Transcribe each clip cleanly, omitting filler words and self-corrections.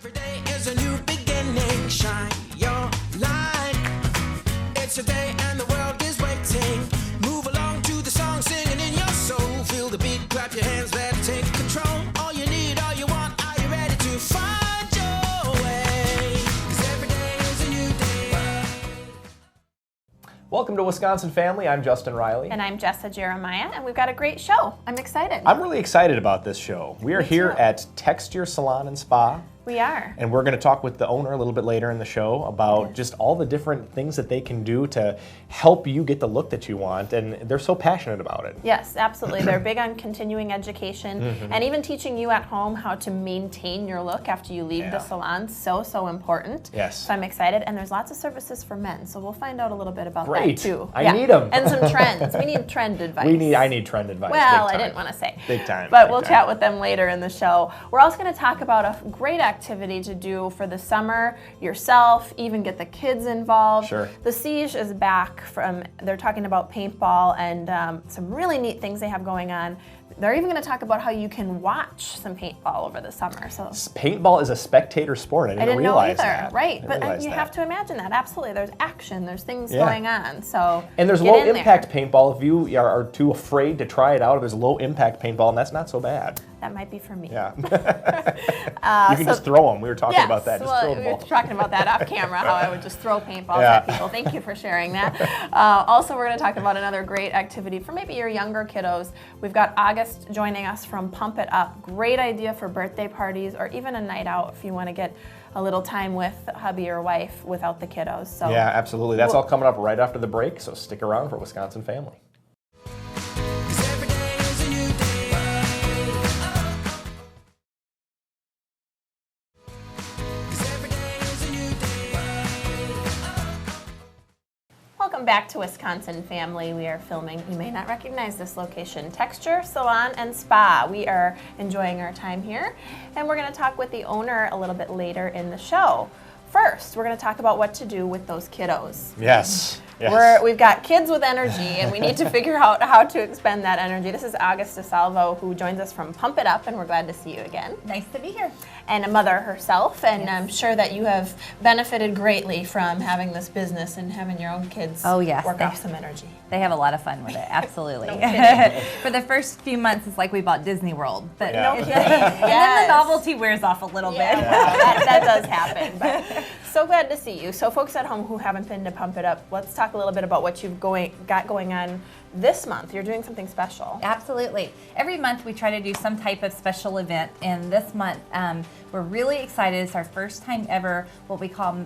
Every day is a new beginning. Shine your light. It's a day and the world is waiting. Move along to the song, singing in your soul. Feel the beat, clap your hands, let's take control. All you need, all you want, are you ready to find your way? 'Cause every day is a new day. Welcome to Wisconsin Family. I'm Justin Riley. And I'm Jessa Jeremiah, and we've got a great show. I'm excited. I'm really excited about this show. We are here at Texture Salon and Spa. We are. And we're going to talk with the owner a little bit later in the show about just all the different things that they can do to help you get the look that you want. And they're so passionate about it. Yes, absolutely. They're big on continuing education and even teaching you at home how to maintain your look after you leave the salon. So important. Yes. So I'm excited. And there's lots of services for men. So we'll find out a little bit about Great. that too. I need them. And some trends. We need trend advice. I need trend advice. Well, big I time. didn't want to say. Big time. But big we'll time. chat with them later in the show. We're also going to talk about a great activity to do for the summer, yourself, even get the kids involved. Sure. The Siege is back they're talking about paintball and some really neat things they have going on. They're even going to talk about how you can watch some paintball over the summer. So paintball is a spectator sport. I didn't realize know either. that. Right, but realize you that. have to imagine that. Absolutely, there's action, there's things going on. So and there's get low in impact there. paintball. If you are too afraid to try it out, there's low impact paintball, and that's not so bad. That might be for me. Yeah. You can just throw them. We were talking about that. Just throw we them were talking about that off camera, how I would just throw paintballs Yeah. at people. Thank you for sharing that. Also, we're going to talk about another great activity for maybe your younger kiddos. We've got August joining us from Pump It Up. Great idea for birthday parties or even a night out if you want to get a little time with hubby or wife without the kiddos. So Yeah, absolutely. That's all coming up right after the break, so stick around for Wisconsin Family. 'Cause every day is a new day. 'Cause every day is a new day. welcome back to Wisconsin Family. We are filming, you may not recognize this location, Texture Salon and Spa. We are enjoying our time here, and we're going to talk with the owner a little bit later in the show. First, we're going to talk about what to do with those kiddos. Yes. Yes. We've got kids with energy, and we need to figure out how to expend that energy. This is August DeSalvo, who joins us from Pump It Up, and we're glad to see you again. Nice to be here. And a mother herself, and I'm sure that you have benefited greatly from having this business and having your own kids work off some energy. They have a lot of fun with it, absolutely. No kidding. For the first few months, it's like we bought Disney World. But No kidding. And then Yes. the novelty wears off a little bit. Well, that does happen. But so glad to see you. So folks at home who haven't been to Pump It Up, let's talk a little bit about what you've got going on this month. You're doing something special. Absolutely. Every month we try to do some type of special event, and this month we're really excited. It's our first time ever what we call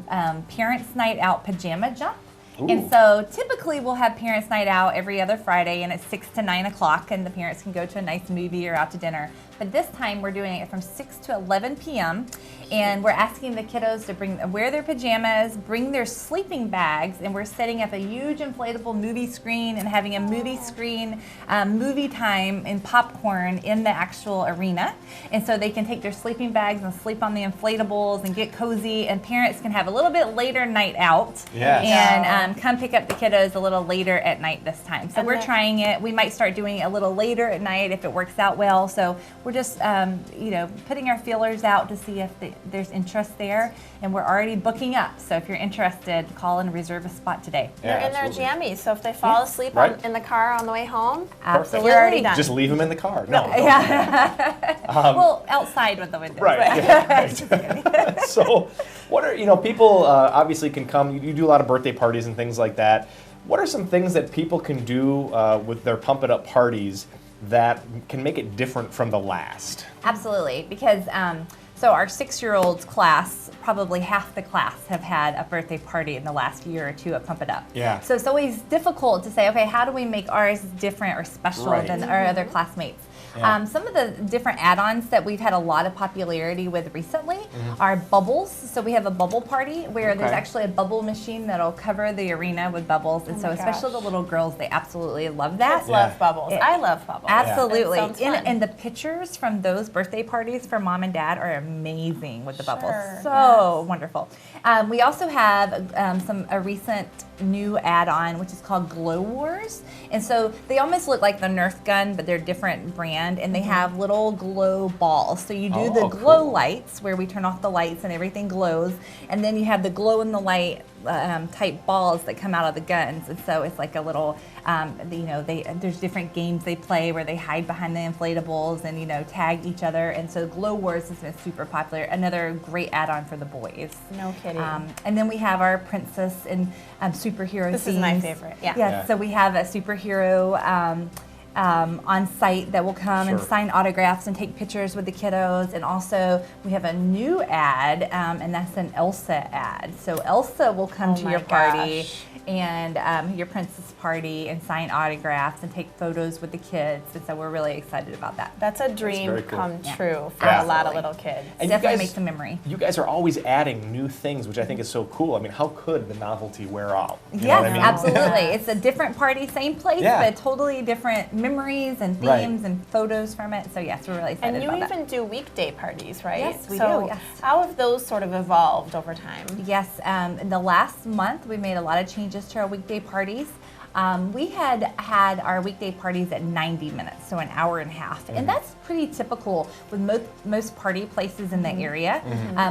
Parents' Night Out Pajama Jump. Ooh. And so typically we'll have Parents' Night Out every other Friday, and it's 6 to 9 o'clock, and the parents can go to a nice movie or out to dinner. But this time we're doing it from 6 to 11 p.m. and we're asking the kiddos to wear their pajamas, bring their sleeping bags, and we're setting up a huge inflatable movie screen and having a movie screen movie time and popcorn in the actual arena. And so they can take their sleeping bags and sleep on the inflatables and get cozy, and parents can have a little bit later night out and come pick up the kiddos a little later at night this time. So we're trying it. We might start doing it a little later at night if it works out well. So we're just putting our feelers out to see if there's interest there, and we're already booking up. So if you're interested, call and reserve a spot today. They're in their jammies, so if they fall asleep in the car on the way home, Absolutely. you're already done. Just leave them in the car. No. Well, outside with the windows. Right. Yeah. So, what are people obviously can come. You do a lot of birthday parties and things like that. What are some things that people can do with their Pump It Up parties that can make it different from the last? Absolutely, because so our 6-year-olds class, probably half the class have had a birthday party in the last year or two at Pump It Up. Yeah. So it's always difficult to say, okay, how do we make ours different or special than our other classmates? Yeah. Some of the different add-ons that we've had a lot of popularity with recently are bubbles. So we have a bubble party where there's actually a bubble machine that'll cover the arena with bubbles. And so especially the little girls, they absolutely love that. Kids love bubbles. I love bubbles. Absolutely. It sounds fun. And the pictures from those birthday parties for mom and dad are amazing with the bubbles. Sure, So wonderful. We also have a recent new add-on, which is called Glow Wars. And so they almost look like the Nerf gun, but they're different brand, and they have little glow balls. So you do the glow lights, where we turn off the lights and everything glows, and then you have the glow in the light type balls that come out of the guns. And so it's like a little, there's different games they play where they hide behind the inflatables and, tag each other. And so Glow Wars has been super popular. Another great add-on for the boys. No kidding. And then we have our princess and superhero This themes. is my favorite. Yeah. Yeah, so we have a superhero on site that will come and sign autographs and take pictures with the kiddos. And also we have a new ad, and that's an Elsa ad. So Elsa will come to your party and your princess party and sign autographs and take photos with the kids. And so we're really excited about that. That's a dream very cool. come true for a lot of little kids. And Definitely makes a memory. You guys are always adding new things, which I think is so cool. I mean, how could the novelty wear out? You know Yes, what I mean? absolutely. It's a different party, same place, Yeah. but totally different memories and themes and photos from it. So yes, we're really excited And you about even do weekday parties, right? Yes, we so do, yes. How have those sort of evolved over time? Yes, in the last month, we made a lot of changes to our weekday parties. We had our weekday parties at 90 minutes, so an hour and a half. And that's pretty typical with most party places in the area.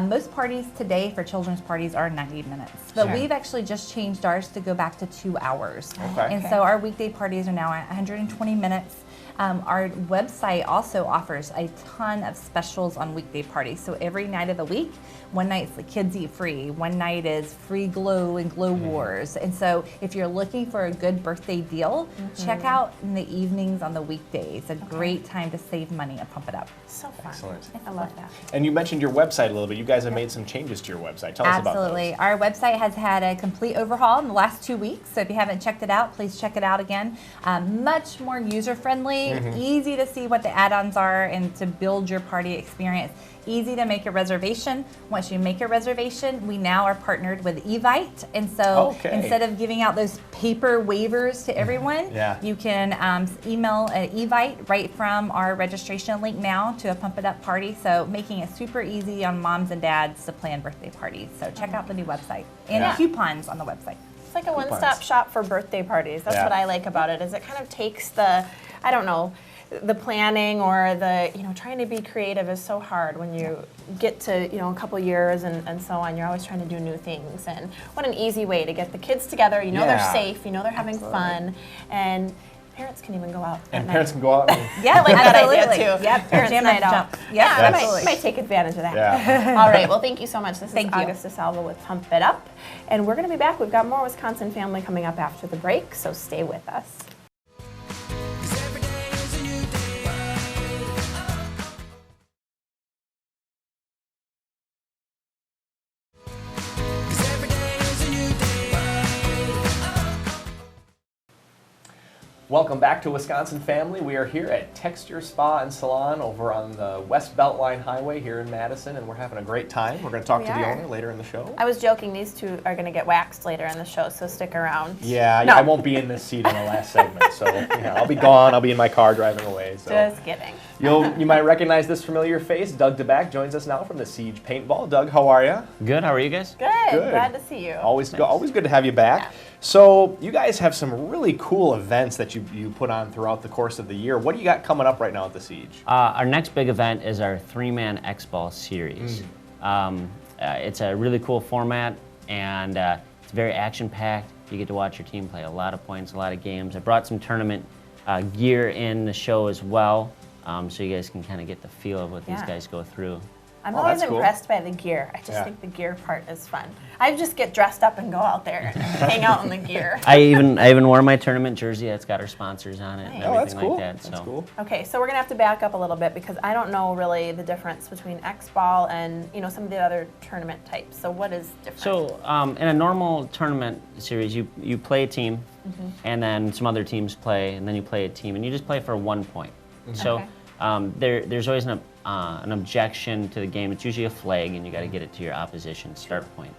Most parties today for children's parties are 90 minutes. But we've actually just changed ours to go back to 2 hours. And so our weekday parties are now at 120 minutes. Our website also offers a ton of specials on weekday parties. So every night of the week, one night's the kids eat free, one night is free glow and glow wars. And so if you're looking for a good birthday deal, check out in the evenings on the weekdays. A great time to save money and pump it up. So fun. Excellent. I love that. And you mentioned your website a little bit. You guys have made some changes to your website. Tell us about those. Absolutely. Our website has had a complete overhaul in the last 2 weeks. So if you haven't checked it out, please check it out again. Much more user-friendly, easy to see what the add-ons are and to build your party experience. Easy to make a reservation. Once you make a reservation, we now are partnered with Evite. And so instead of giving out those paper waivers to everyone, you can email an Evite right from our registration link now to a Pump It Up party. So making it super easy on moms and dads to plan birthday parties. So check out the new website and coupons on the website. It's like a one-stop shop for birthday parties. That's what I like about it, is it kind of takes the, I don't know, the planning or the, trying to be creative is so hard when you get to, a couple years and so on. You're always trying to do new things. And what an easy way to get the kids together. They're safe, they're having fun. And parents can even go out And at parents night. can go out and Yeah, I like that idea too. Yep, Parents jam night and out. jump. Yeah, I Absolutely. might take advantage of that. Yeah. All right, well, thank you so much. This Thank is you. Augusta Salva with Pump It Up. And we're going to be back. We've got more Wisconsin Family coming up after the break, so stay with us. 'Cause every day is a new day. Cause every day is a new day. Welcome back to Wisconsin Family. We are here at Texture Spa and Salon over on the West Beltline Highway here in Madison, and we're having a great time. We're going to talk to the owner later in the show. I was joking, these two are going to get waxed later in the show, so stick around. Yeah, No. I won't be in this seat in the last segment, so I'll be gone. I'll be in my car driving away. So Just kidding. you might recognize this familiar face. Doug DeBack joins us now from the Siege Paintball. Doug, how are you? Good. How are you guys? Good. Glad to see you. Always good to have you back. So you guys have some really cool events that you put on throughout the course of the year. What do you got coming up right now at the Siege? Our next big event is our 3-man X-Ball series. It's a really cool format, and it's very action-packed. You get to watch your team play a lot of points, a lot of games. I brought some tournament gear in the show as well, so you guys can kind of get the feel of what these guys go through. I'm Oh, always that's cool. impressed by the gear. I just think the gear part is fun. I just get dressed up and go out there and hang out in the gear. I even wore my tournament jersey. It's got our sponsors on it and Nice. Oh, that's everything cool. like that. That's So cool. Okay, so we're gonna have to back up a little bit because I don't know really the difference between X-Ball and some of the other tournament types. So what is different? So in a normal tournament series, you play a team, and then some other teams play, and then you play a team, and you just play for 1 point. So there's always an objection to the game. It's usually a flag, and you got to get it to your opposition's start point.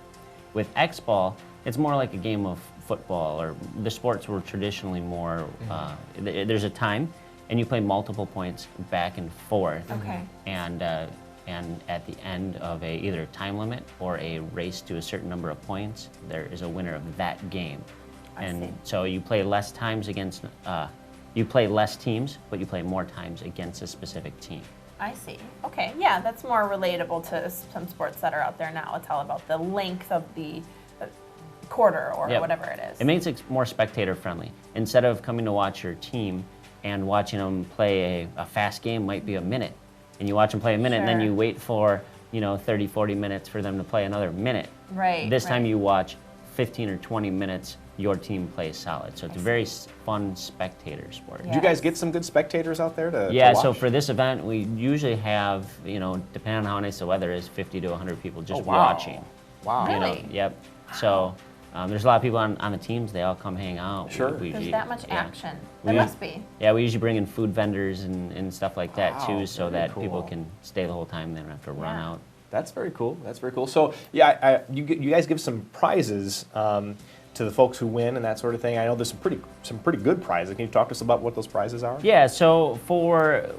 With X-Ball, it's more like a game of football, or the sports were traditionally more, there's a time, and you play multiple points back and forth. Okay. And and at the end of either a time limit or a race to a certain number of points, there is a winner of that game. I see. So you play less times against, you play less teams, but you play more times against a specific team. I see. Okay, yeah, that's more relatable to some sports that are out there now. It's all about the length of the quarter or Yep. whatever it is. It makes it more spectator friendly. Instead of coming to watch your team and watching them play a fast game might be a minute, and you watch them play a minute and then Sure. you wait for 30, 40 minutes for them to play another minute. Right. This time right. you watch 15 or 20 minutes, your team plays solid. So it's a very fun spectator sport. Yeah. Did you guys get some good spectators out there to Yeah, watch? so for this event, we usually have, depending on how nice the weather is, 50 to 100 people just Oh, wow. watching. Wow. Really? Yep. So there's a lot of people on the teams. They all come hang out. Sure. There's that much yeah. action. There We- must be. Yeah, we usually bring in food vendors and stuff like that Wow, too, so very that people cool. can stay the whole time. They don't have to run Yeah. out. That's very cool. That's very cool. So yeah, you guys give some prizes to the folks who win and that sort of thing. I know there's some pretty good prizes. Can you talk to us about what those prizes are? Yeah, so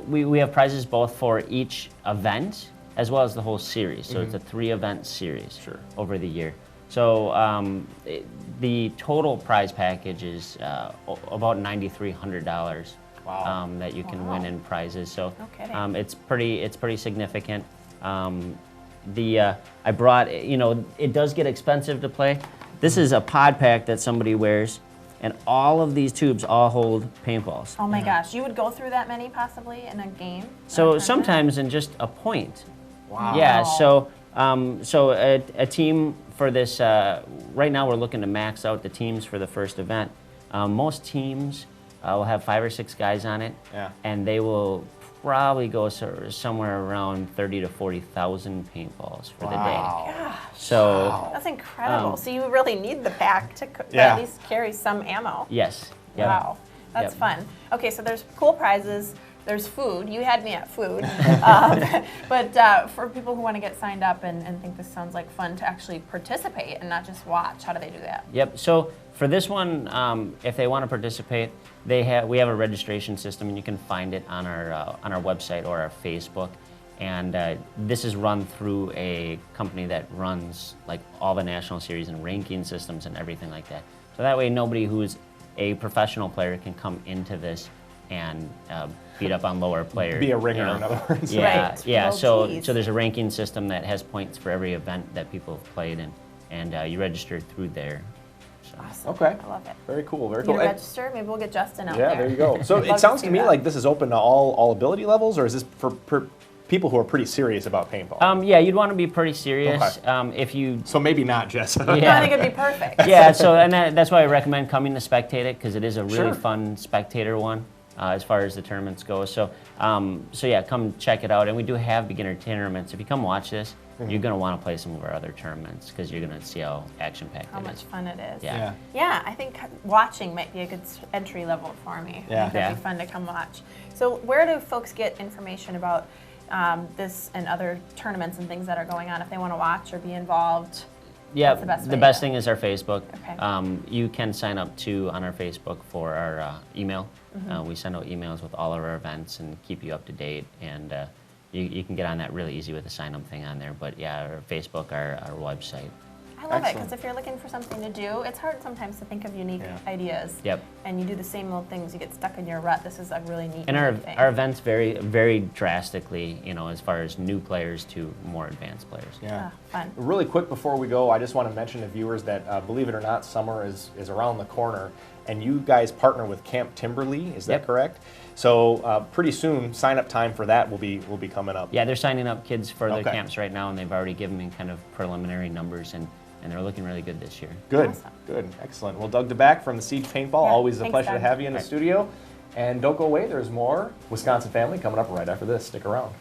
we have prizes both for each event as well as the whole series. So it's a 3-event series Sure. over the year. So the total prize package is about $9,300 Wow. that you can win in prizes. So No kidding. it's pretty significant. I brought, it does get expensive to play. This is a pod pack that somebody wears, and all of these tubes all hold paintballs. Oh my gosh, you would go through that many possibly in a game? So Or a tournament? sometimes in just a point. Wow. Yeah. So a team for this right now we're looking to max out the teams for the first event. Most teams will have 5 or 6 guys on it, Yeah. and they will probably go somewhere around 30 to 40,000 paintballs for the day. So That's incredible. So you really need the pack to Yeah. at least carry some ammo. yes. Yep. Wow, that's Yep. fun. Okay, so there's cool prizes. There's food. You had me at food. But for people who want to get signed up and think this sounds like fun to actually participate and not just watch, how do they do that? Yep. So for this one, if they want to participate, we have a registration system, and you can find it on our website or our Facebook. And this is run through a company that runs like all the national series and ranking systems and everything like that. So that way, nobody who's a professional player can come into this and beat up on lower players. Be a ringer, in other words. Yeah, Right. yeah. Well, So geez. there's a ranking system that has points for every event that people have played in, and you register through there. So. Awesome. Okay. I love it. Very cool. Very You cool. gonna And- register? Maybe we'll get Justin out yeah, there. there you go. So Love it sounds to see me that. like this is open to all ability levels, or is this for people who are pretty serious about paintball? Yeah, you'd want to be pretty serious. Okay. If you So maybe not, Jess. No, I think it'd be perfect. yeah, so and that's why I recommend coming to spectate it, because it is a really Sure. fun spectator one as far as the tournaments go. So yeah, come check it out. And we do have beginner tournaments. If you come watch this, you're going to want to play some of our other tournaments, because you're going to see how action-packed How it much is. fun it is. Yeah. Yeah, I think watching might be a good entry level for me. Yeah. I think that'd be fun to come watch. So where do folks get information about this and other tournaments and things that are going on if they want to watch or be involved? Yeah, What's the best way the to best go? thing is our Facebook. Okay. You can sign up on our Facebook for our email. Mm-hmm. We send out emails with all of our events and keep you up to date. And you can get on that really easy with the sign up thing on there. But yeah, our Facebook, our website. I love it, Excellent. because if you're looking for something to do, it's hard sometimes to think of unique Yeah. ideas. Yep. And you do the same old things, you get stuck in your rut. This is a really neat And our thing. events vary drastically, as far as new players to more advanced players. Yeah. Fun. Really quick before we go, I just want to mention to viewers that, believe it or not, summer is around the corner, and you guys partner with Camp Timberley, is that Yep. correct? So pretty soon, sign-up time for that will be coming up. Yeah, they're signing up kids for their Okay. camps right now, and they've already given me kind of preliminary numbers, and they're looking really good this year. Good, Awesome. good, excellent. Well, Doug DeBack from the Siege Paintball, Yeah, always a thanks, pleasure to Doug. have you in the studio. And don't go away, there's more Wisconsin Family coming up right after this. Stick around.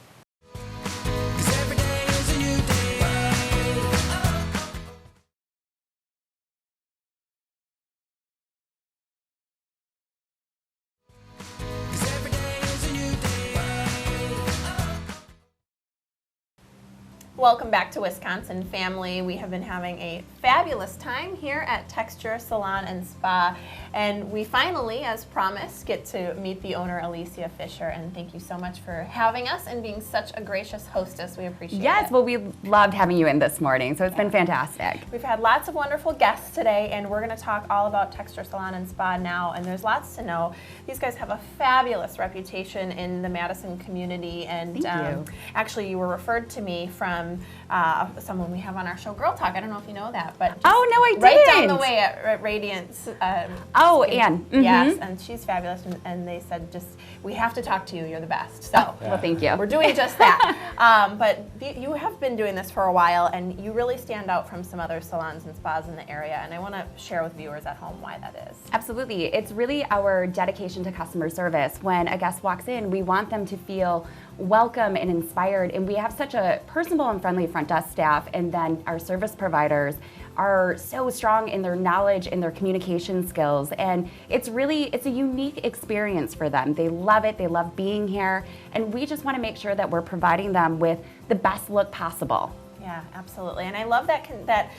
'Cause every day is a new day. Cause every day is a new day. Welcome back to Wisconsin Family. We have been having a fabulous time here at Texture Salon and Spa, and we finally, as promised, get to meet the owner, Alicia Fisher, and thank you so much for having us and being such a gracious hostess. We appreciate it. Yes, well, we loved having you in this morning, so it's been fantastic. We've had lots of wonderful guests today, and we're going to talk all about Texture Salon and Spa now, and there's lots to know. These guys have a fabulous reputation in the Madison community, and Thank you. Actually, you were referred to me from someone we have on our show, Girl Talk. I don't know if you know that, but just Oh, no, I right down didn't. the way at Radiance. Oh, Skin- Ann. Mhm. Yes, and she's fabulous, and they said, just, we have to talk to you. You're the best. So. Well, thank you. We're doing just that. But you have been doing this for a while, and you really stand out from some other salons and spas in the area, and I want to share with viewers at home why that is. Absolutely. It's really our dedication to customer service. When a guest walks in, we want them to feel welcome and inspired, and we have such a personable and friendly front desk staff, and then our service providers are so strong in their knowledge and their communication skills, and it's a unique experience for them. They love it, they love being here, and we just want to make sure that we're providing them with the best look possible. Yeah, absolutely. And I love that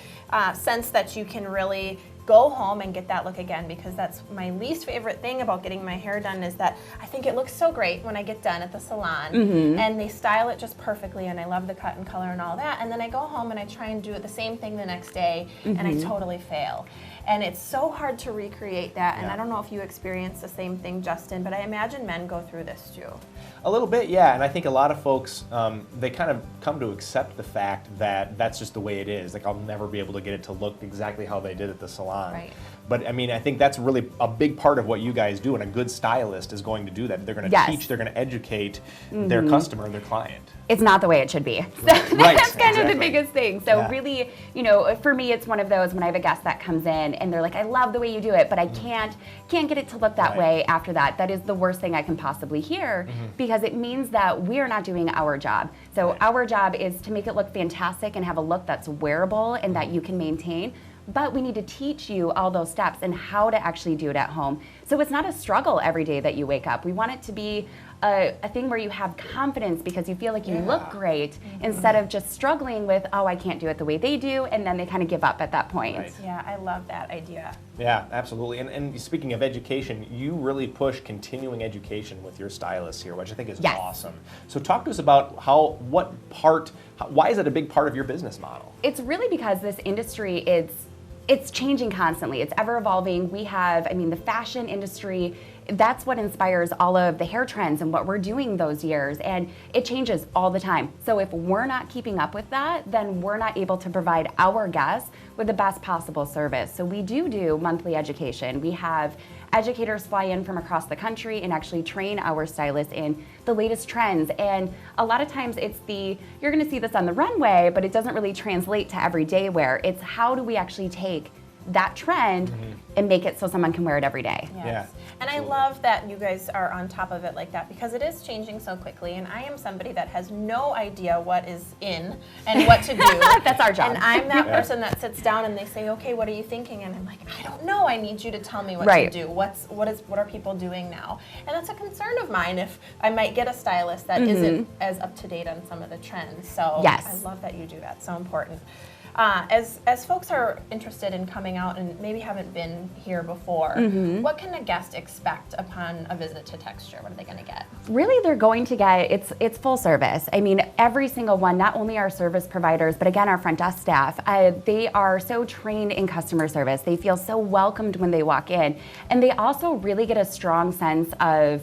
sense that you can really go home and get that look again, because that's my least favorite thing about getting my hair done is that I think it looks so great when I get done at the salon and they style it just perfectly, and I love the cut and color and all that, and then I go home and I try and do it the same thing the next day and I totally fail. And it's so hard to recreate that, and I don't know if you experience the same thing, Justin, but I imagine men go through this too. A little bit, yeah, and I think a lot of folks, they kind of come to accept the fact that that's just the way it is. Like, I'll never be able to get it to look exactly how they did at the salon. Right. But I mean, I think that's really a big part of what you guys do, and a good stylist is going to do that. They're going to Yes. teach, they're going to educate their customer, their client. It's not the way it should be. So Right, that's kind of exactly. the biggest thing. So Yeah. really, for me, it's one of those when I have a guest that comes in and they're like, I love the way you do it, but I can't get it to look that Right. way after that. That is the worst thing I can possibly hear, because it means that we are not doing our job. So our job is to make it look fantastic and have a look that's wearable and that you can maintain. But we need to teach you all those steps and how to actually do it at home. So it's not a struggle every day that you wake up. We want it to be a thing where you have confidence because you feel like you look great, instead of just struggling with, oh, I can't do it the way they do, and then they kind of give up at that point. Right. Yeah, I love that idea. Yeah, absolutely. And speaking of education, you really push continuing education with your stylists here, which I think is Yes. awesome. So talk to us about why is it a big part of your business model? It's really because this industry, it's changing constantly. It's ever evolving. We have, the fashion industry, that's what inspires all of the hair trends and what we're doing those years, and it changes all the time. So if we're not keeping up with that, then we're not able to provide our guests with the best possible service. So we do monthly education. We have educators fly in from across the country and actually train our stylists in the latest trends. And a lot of times you're gonna see this on the runway, but it doesn't really translate to everyday wear. It's how do we actually take that trend and make it so someone can wear it every day. Yes. Yeah, And I love that you guys are on top of it like that, because it is changing so quickly, and I am somebody that has no idea what is in and what to do. That's our job. And I'm that person that sits down and they say, okay, what are you thinking? And I'm like, I don't know, I need you to tell me what Right. to do. What are people doing now? And that's a concern of mine, if I might get a stylist that isn't as up to date on some of the trends. So Yes. I love that you do that, so important. As folks are interested in coming out and maybe haven't been here before, what can a guest expect upon a visit to Texture? What are they going to get? Really, they're going to get, it's full service. Every single one, not only our service providers, but again, our front desk staff, they are so trained in customer service. They feel so welcomed when they walk in. And they also really get a strong sense of,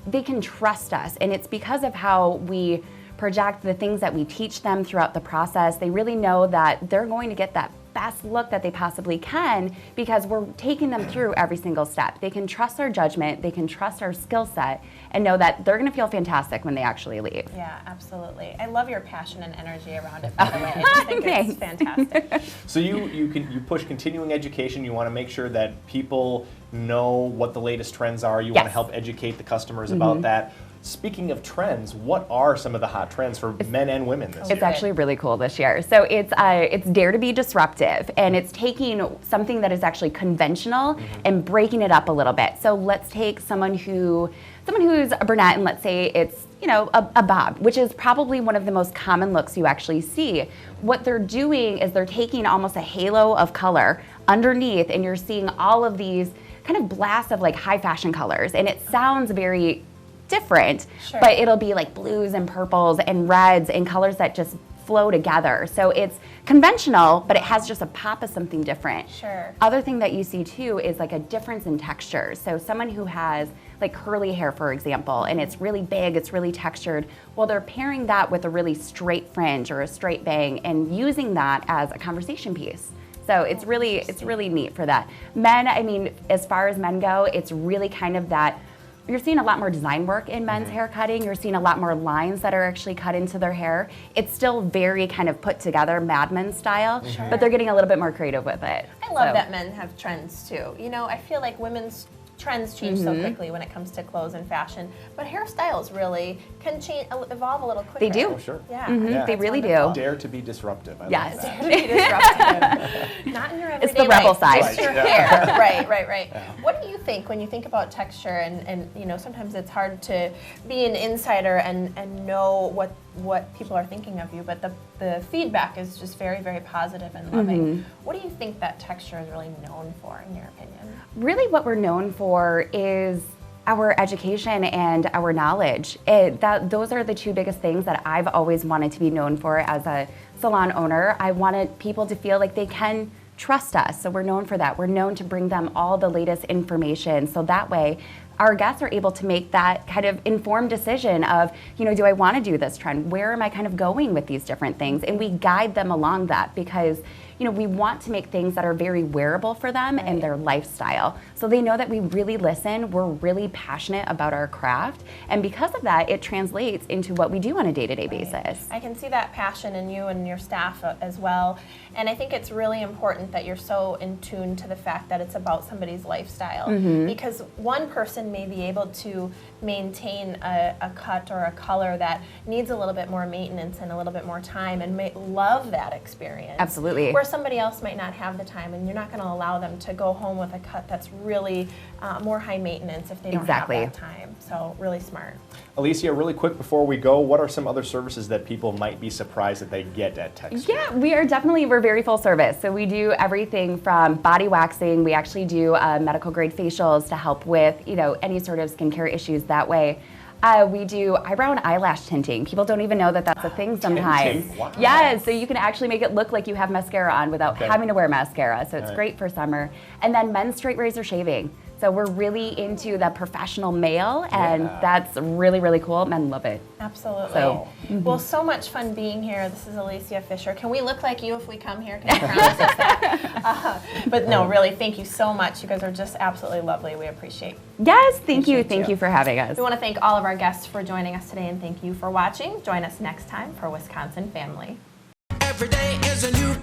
they can trust us. And it's because of how we project the things that we teach them throughout the process. They really know that they're going to get that best look that they possibly can, because we're taking them through every single step. They can trust our judgment, they can trust our skill set, and know that they're going to feel fantastic when they actually leave. Yeah, absolutely. I love your passion and energy around it, by the way. I just think it's fantastic. So you push continuing education. You want to make sure that people know what the latest trends are. You want to Yes. help educate the customers about that. Speaking of trends, what are some of the hot trends for men and women this It's year? actually really cool this year. So it's Dare to be disruptive, and it's taking something that is actually conventional and breaking it up a little bit. So let's take someone who's a brunette, and let's say it's a bob, which is probably one of the most common looks you actually see. What they're doing is they're taking almost a halo of color underneath, and you're seeing all of these kind of blasts of like high fashion colors, and it sounds very different, but it'll be like blues and purples and reds and colors that just flow together. So it's conventional, but it has just a pop of something different. Sure. Other thing that you see too is like a difference in texture. So someone who has like curly hair, for example, and it's really big, it's really textured, well, they're pairing that with a really straight fringe or a straight bang and using that as a conversation piece. So it's really neat for that. Men, I mean, as far as men go, it's really kind of that. You're seeing a lot more design work in men's hair cutting. You're seeing a lot more lines that are actually cut into their hair. It's still very kind of put together, Mad Men style, but they're getting a little bit more creative with it. I love that men have trends too. You know, I feel like women's trends change so quickly when it comes to clothes and fashion, but hairstyles really can change, evolve a little quicker. They do. Oh, sure. Yeah, Yeah. They really wonderful. do. Dare to be disruptive. I Yes. love that. To be disruptive. Not in your everyday It's the rebel life, side. just your hair. Right. What do you think when you think about texture and you know, sometimes it's hard to be an insider and know what people are thinking of you, but the feedback is just very, very positive and loving. What do you think that texture is really known for, in your opinion? Really what we're known for is our education and our knowledge. Those are the two biggest things that I've always wanted to be known for as a salon owner. I wanted people to feel like they can trust us, so we're known for that. We're known to bring them all the latest information, so that way our guests are able to make that kind of informed decision of, you know, do I want to do this trend? Where am I kind of going with these different things? And we guide them along that because, you know, we want to make things that are very wearable for them and their lifestyle. So they know that we really listen, we're really passionate about our craft, and because of that, it translates into what we do on a day-to-day basis. I can see that passion in you and your staff as well. And I think it's really important that you're so in tune to the fact that it's about somebody's lifestyle. Because one person may be able to maintain a cut or a color that needs a little bit more maintenance and a little bit more time and may love that experience. Absolutely. Where somebody else might not have the time, and you're not going to allow them to go home with a cut that's really more high maintenance if they don't have that time. So really smart. Alicia, really quick before we go, what are some other services that people might be surprised that they get at Texture? Yeah, we're very full service. So we do everything from body waxing. We actually do medical grade facials to help with, you know, any sort of skincare issues that way. We do eyebrow and eyelash tinting. People don't even know that that's a thing sometimes. Tinting? Wow. Yes, so you can actually make it look like you have mascara on without having to wear mascara. So it's great for summer. And then men's straight razor shaving. So we're really into the professional male, and that's really, really cool. Men love it. Absolutely. So, Well, so much fun being here. This is Alicia Fisher. Can we look like you if we come here? Can you promise us that? But no, really, thank you so much. You guys are just absolutely lovely. We appreciate it. Yes, thank you. Thank you for having us. We want to thank all of our guests for joining us today, and thank you for watching. Join us next time for Wisconsin Family. Every day is a new